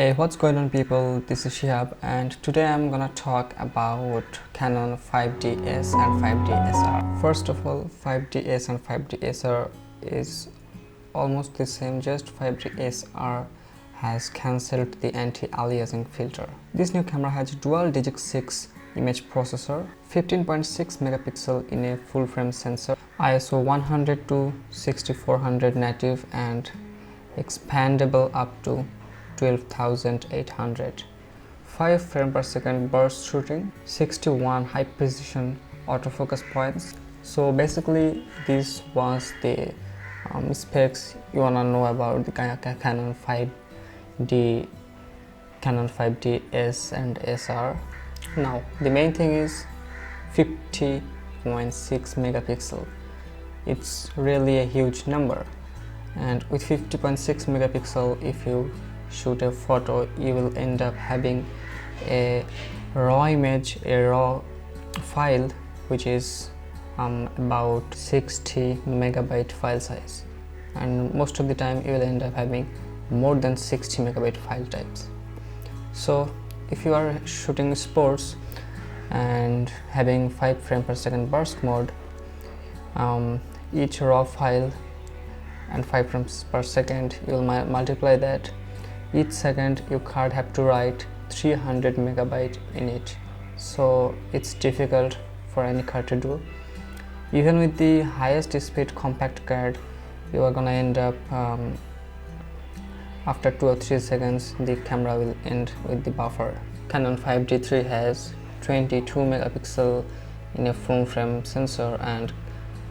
Hey, what's going on people? This is Shihab and today I'm gonna talk about Canon 5DS and 5DSR. First of all, 5DS and 5DSR is almost the same, just 5DSR has cancelled the anti-aliasing filter. This new camera has a dual Digic 6 image processor, 15.6 megapixel in a full frame sensor, ISO 100 to 6400 native and expandable up to 12,800, 5 frame per second burst shooting, 61 high precision autofocus points. So basically this was the specs you wanna know about the Canon 5D, Canon 5DS and SR. Now the main thing is 50.6 megapixel. It's really a huge number, and with 50.6 megapixel, if you shoot a photo, you will end up having a raw image, a raw file which is about 60 megabyte file size, and most of the time you will end up having more than 60 megabyte file types. So if you are shooting sports and having 5 frame per second burst mode, each raw file and 5 frames per second, you will multiply that. Each second your card have to write 300 megabyte in it, so it's difficult for any card to do. Even with the highest speed compact card, you are gonna end up after 2 or 3 seconds the camera will end with the buffer. Canon 5D3 has 22 megapixel in a full frame sensor, and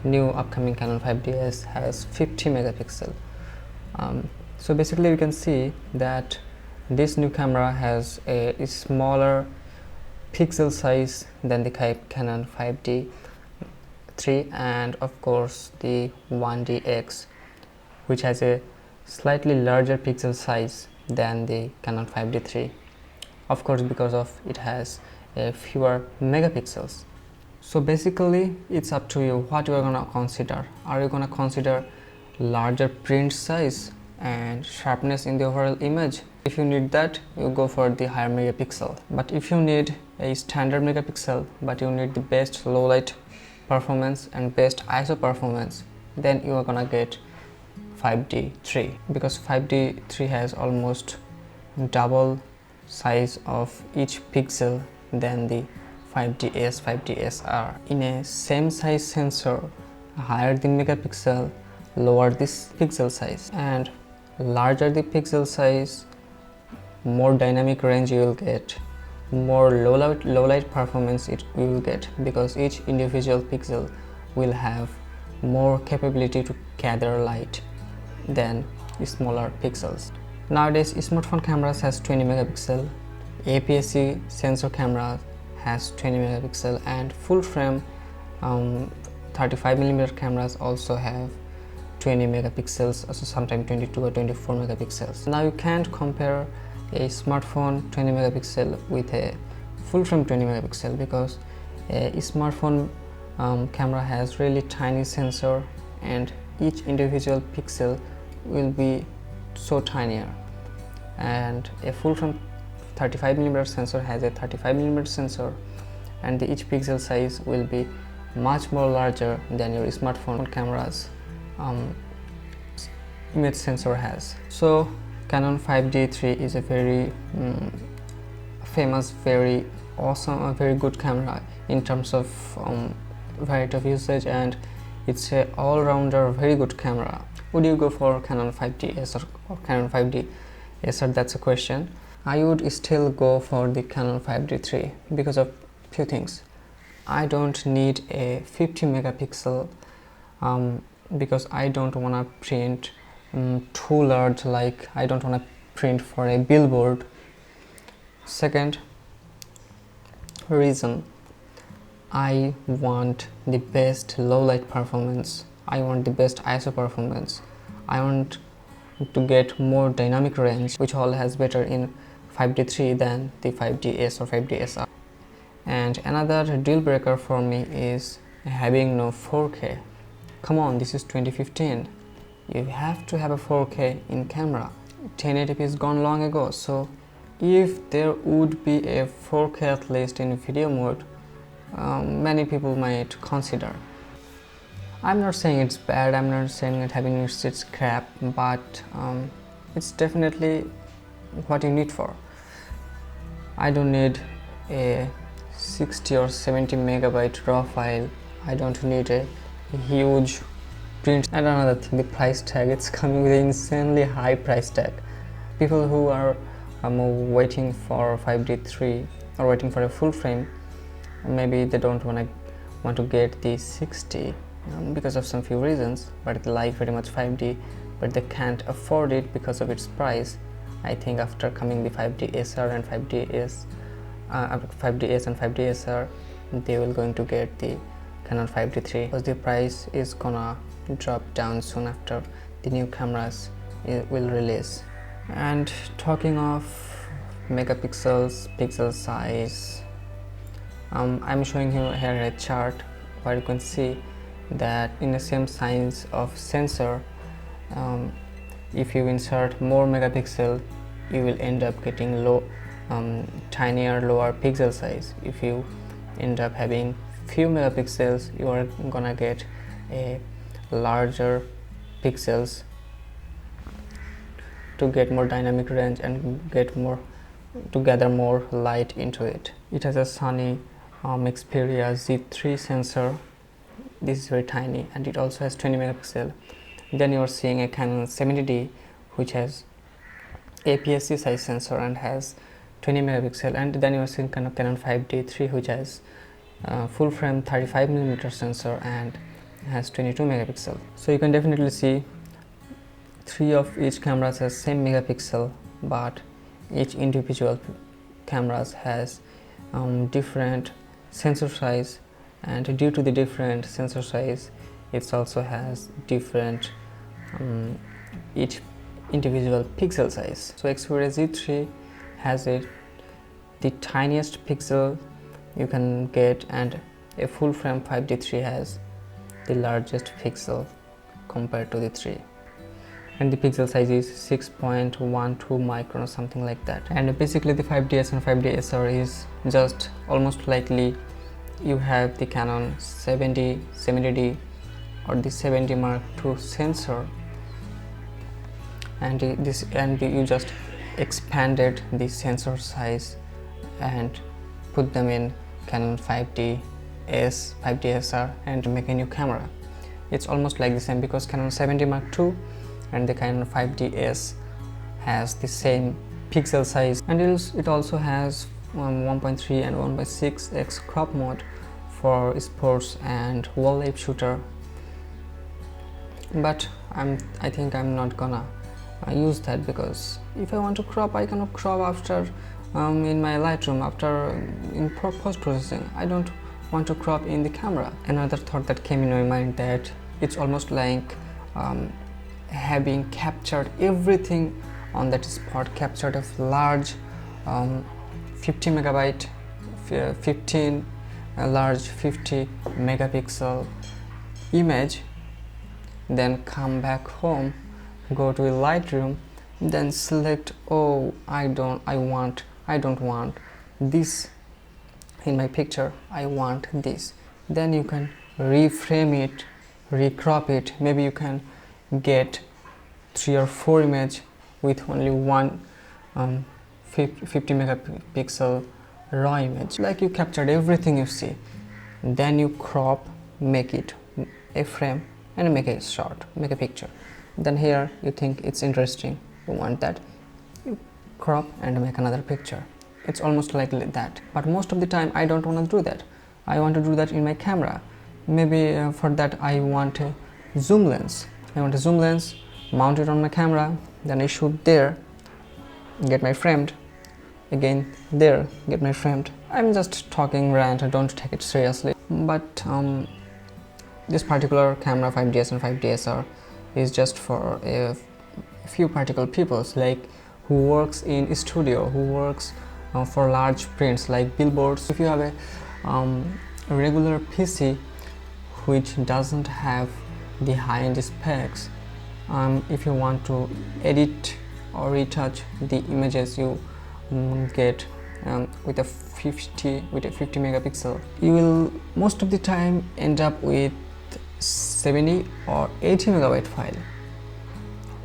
new upcoming Canon 5DS has 50 megapixel. So basically you can see that this new camera has a smaller pixel size than the Canon 5D3, and of course the 1DX, which has a slightly larger pixel size than the Canon 5D3, of course because of it has fewer megapixels. So basically it's up to you what you are gonna consider. Are you gonna consider larger print size and sharpness in the overall image? If you need that, you go for the higher megapixel. But if you need a standard megapixel but you need the best low light performance and best ISO performance, then you are gonna get 5D3, because 5D3 has almost double size of each pixel than the 5DS, 5DSR. In a same size sensor, higher the megapixel, lower this pixel size, and larger the pixel size, more dynamic range you will get, more low light performance you will get, because each individual pixel will have more capability to gather light than the smaller pixels. Nowadays smartphone cameras has 20 megapixel, APS-C sensor camera has 20 megapixel, and full frame 35mm cameras also have 20 megapixels, also sometimes 22 or 24 megapixels. Now you can't compare a smartphone 20 megapixel with a full frame 20 megapixel, because a smartphone camera has really tiny sensor and each individual pixel will be so tinier, and a full frame 35mm sensor has a 35mm sensor, and each pixel size will be much more larger than your smartphone camera's image sensor has. So Canon 5D3 is a very famous, very awesome, a very good camera in terms of variety of usage, and it's a all-rounder very good camera. Would you go for Canon 5DS or Canon 5DSR? That's a question. I would still go for the Canon 5D3 because of few things. I don't need a 50 megapixel because I don't want to print too large, like I don't want to print for a billboard. Second reason, I want the best low light performance, I want the best ISO performance, I want to get more dynamic range, which all has better in 5D3 than the 5DS or 5DSR. And another deal breaker for me is having no 4K. Come on, this is 2015. You have to have a 4K in camera. 1080p is gone long ago, so if there would be a 4K at least in video mode, many people might consider. I'm not saying it's bad, I'm not saying that having it's crap, but it's definitely what you need for. I don't need a 60 or 70 megabyte raw file. I don't need a huge print. And another thing, the price tag, it's coming with an insanely high price tag. People who are waiting for 5D3 or waiting for a full frame, maybe they don't want to get the 60 because of some few reasons, but they like very much 5D, but they can't afford it because of its price. I think after coming the 5D SR and 5DS, 5DS and 5D SR, they will going to get the Canon 5D3 because the price is gonna drop down soon after the new cameras will release. And talking of megapixels, pixel size, I'm showing you here a chart where you can see that in the same size of sensor, if you insert more megapixel, you will end up getting tinier, lower pixel size. If you end up having few megapixels, you are gonna get a larger pixels to get more dynamic range and gather more light into it. It has a Sony Xperia Z3 sensor. This is very tiny, and it also has 20 megapixel. Then you are seeing a Canon 70D which has APS-C size sensor and has 20 megapixel, and then you are seeing Canon 5D3 which has full frame 35mm sensor and has 22 megapixel. So you can definitely see three of each cameras has same megapixel, but each individual cameras has different sensor size, and due to the different sensor size, it also has different each individual pixel size. So Xperia Z3 has the tiniest pixel you can get, and a full frame 5D3 has the largest pixel compared to the 3, and the pixel size is 6.12 micron or something like that. And basically the 5DS and 5D SR is just almost likely you have the Canon 70D or the 70 Mark II sensor, and you just expanded the sensor size and put them in Canon 5D SR and make a new camera. It's almost like the same, because Canon 70 Mark II and the Canon 5DS has the same pixel size, and it also has 1.3 and 1.6x crop mode for sports and wildlife shooter. But I think I'm not gonna use that, because if I want to crop, I cannot crop after in my Lightroom after in post-processing. I don't want to crop in the camera. Another thought that came in my mind, that it's almost like having captured everything on that spot, captured a large 50 megapixel image, then come back home, go to a Lightroom, then select, oh, I don't want this in my picture, I want this. Then you can reframe it, recrop it. Maybe you can get 3 or 4 images with only one 50 megapixel raw image. Like you captured everything you see, then you crop, make it a frame and make a shot, make a picture. Then here you think it's interesting, you want that, you crop and make another picture. It's almost like that. But most of the time I don't want to do that. I want to do that in my camera. Maybe for that I want a zoom lens. Mount it on my camera, then I shoot there, get my framed, again there, get my framed. I'm just talking rant, don't take it seriously. But this particular camera 5DS and 5DSR is just for a few particular peoples, like who works in a studio, who works for large prints like billboards. If you have a regular PC which doesn't have the high-end specs, if you want to edit or retouch the images you get with a 50 megapixel, you will most of the time end up with 70 or 80 megabyte file.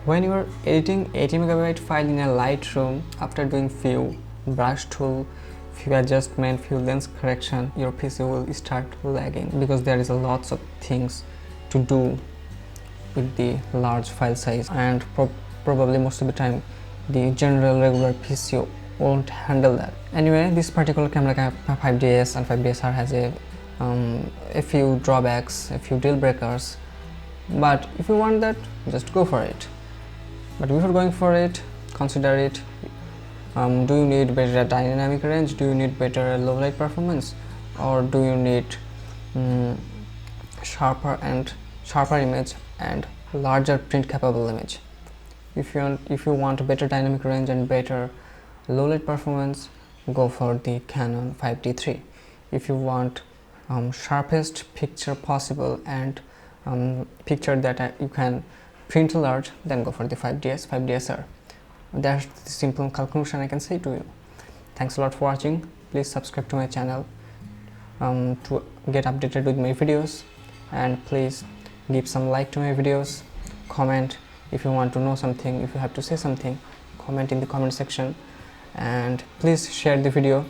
When you are editing 80 megabyte file in a Lightroom, after doing few brush tool, few adjustment, few lens correction, your PC will start lagging because there is a lots of things to do with the large file size, and probably most of the time the general regular PC won't handle that. Anyway, this particular camera 5DS and 5DSR has a few drawbacks, a few deal breakers, but if you want that, just go for it. But before going for it, consider it. Do you need better dynamic range? Do you need better low light performance? Or do you need sharper image and larger print capable image? If you want better dynamic range and better low light performance, go for the Canon 5D3. If you want sharpest picture possible and picture that you can print large, then go for the 5DSR. That's the simple conclusion I can say to you. Thanks a lot for watching. Please subscribe to my channel to get updated with my videos, and please give some like to my videos. Comment if you want to know something, if you have to say something, comment in the comment section, and please share the video,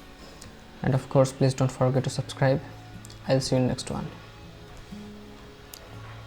and of course please don't forget to subscribe. I'll see you in the next one.